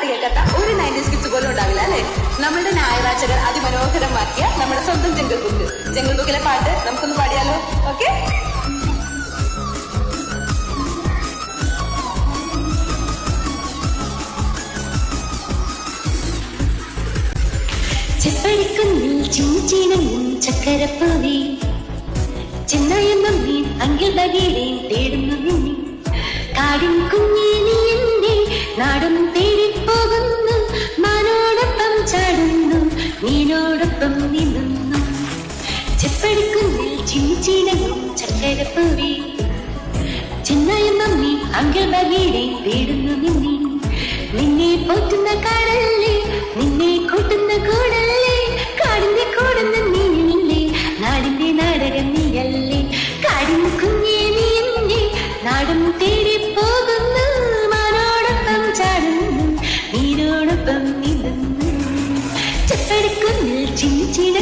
പാട്ട് കേൾക്കാത്ത ഒരു 90s കിഡ്സ് പോലും ഉണ്ടാവില്ല അല്ലെ? നമ്മുടെ ന്യായവാചകർ അതിമനോഹരമാക്കിയ നമ്മുടെ സ്വന്തം ജംഗിൾ ബുക്കിലെ പാട്ട് നമുക്കൊന്ന് പാടിയാലോ? ഓക്കെ, ചെപ്പടിക്കുന്നിൽ ചിഞ്ചിണങ്ങും ചക്കരപ്പൂവി ചെന്നായെന്നും നീ അങ്കിൽ ബഗീരെ തേടുന്നു നിന്നെ കാടിൻ കുഞ്ഞേ നീ എന്നെ നാടും തേടിപ്പോകുന്നു മാനോടൊപ്പം ചാടുന്നു നീനോടൊപ്പം നിന്നു ചെപ്പടിക്കുന്നിൽ ചിഞ്ചിണങ്ങും ചക്കരപ്പൂവി ചെന്നായെന്നും നീ അങ്കിൽ ബഗീരെ തേടുന്നു നിന്നെ നിന്നെ പോറ്റുന്ന കാടല്ലേ നിന്നെ കൂട്ടുന്ന കൂടല്ലേ കാടിന്റെ കൂടുന്ന നീയല്ലേ നാടിന്റെ നാടകം നീയല്ലേ കാടിൻ കുഞ്ഞേ നീ എന്നെ നാടും തേടി പോകുന്നു മാനോടൊപ്പം ചാടുന്നു നീനോടൊപ്പം നിന്നു ചെപ്പടിക്കുന്നിൽ ചിഞ്ചിന